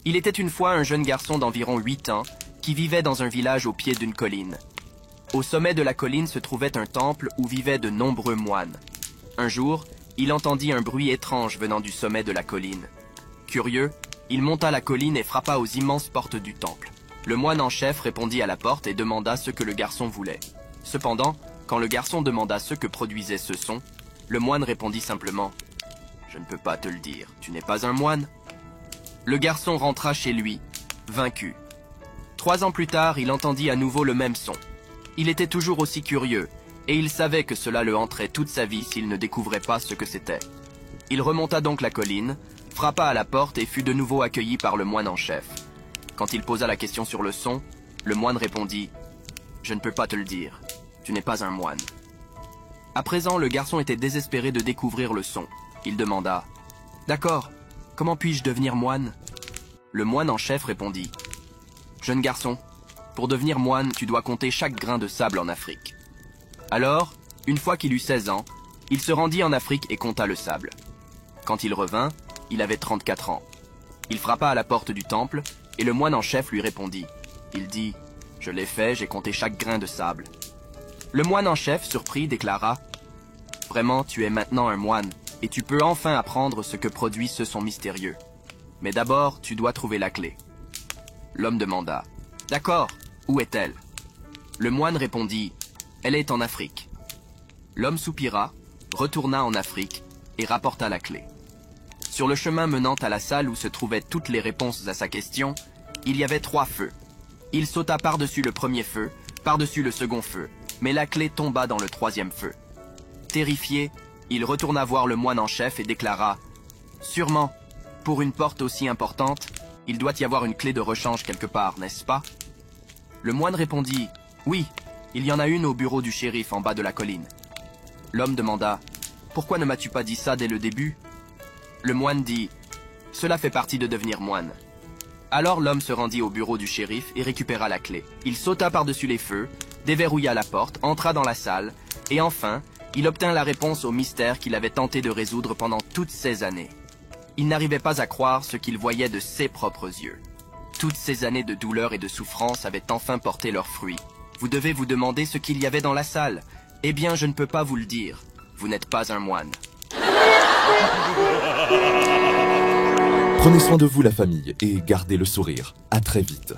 Il était une fois un jeune garçon d'environ 8 ans qui vivait dans un village au pied d'une colline. Au sommet de la colline se trouvait un temple où vivaient de nombreux moines. Un jour, il entendit un bruit étrange venant du sommet de la colline. Curieux, il monta la colline et frappa aux immenses portes du temple. Le moine en chef répondit à la porte et demanda ce que le garçon voulait. Cependant, quand le garçon demanda ce que produisait ce son, le moine répondit simplement « Je ne peux pas te le dire, tu n'es pas un moine ». Le garçon rentra chez lui, vaincu. 3 ans plus tard, il entendit à nouveau le même son. Il était toujours aussi curieux, et il savait que cela le hanterait toute sa vie s'il ne découvrait pas ce que c'était. Il remonta donc la colline, frappa à la porte et fut de nouveau accueilli par le moine en chef. Quand il posa la question sur le son, le moine répondit « Je ne peux pas te le dire, tu n'es pas un moine ». À présent, le garçon était désespéré de découvrir le son. Il demanda « D'accord, comment puis-je devenir moine ?» Le moine en chef répondit « Jeune garçon, pour devenir moine, tu dois compter chaque grain de sable en Afrique. » Alors, une fois qu'il eut 16 ans, il se rendit en Afrique et compta le sable. Quand il revint, il avait 34 ans. Il frappa à la porte du temple et le moine en chef lui répondit. Il dit « Je l'ai fait, j'ai compté chaque grain de sable. » Le moine en chef, surpris, déclara « Vraiment, tu es maintenant un moine et tu peux enfin apprendre ce que produit ce son mystérieux. Mais d'abord, tu dois trouver la clé. » L'homme demanda « D'accord, où est-elle » Le moine répondit « Elle est en Afrique. » L'homme soupira, retourna en Afrique et rapporta la clé. Sur le chemin menant à la salle où se trouvaient toutes les réponses à sa question, il y avait 3 feux. Il sauta par-dessus le premier feu, par-dessus le second feu, mais la clé tomba dans le 3e feu. Terrifié, il retourna voir le moine en chef et déclara « Sûrement, pour une porte aussi importante, il doit y avoir une clé de rechange quelque part, n'est-ce pas ?» Le moine répondit « Oui, il y en a une au bureau du shérif en bas de la colline. » L'homme demanda « Pourquoi ne m'as-tu pas dit ça dès le début ?» Le moine dit « Cela fait partie de devenir moine. » Alors l'homme se rendit au bureau du shérif et récupéra la clé. Il sauta par-dessus les feux, déverrouilla la porte, entra dans la salle, et enfin, il obtint la réponse au mystère qu'il avait tenté de résoudre pendant toutes ces années. Il n'arrivait pas à croire ce qu'il voyait de ses propres yeux. Toutes ces années de douleur et de souffrance avaient enfin porté leurs fruits. Vous devez vous demander ce qu'il y avait dans la salle. Eh bien, je ne peux pas vous le dire. Vous n'êtes pas un moine. Prenez soin de vous la famille et gardez le sourire. À très vite.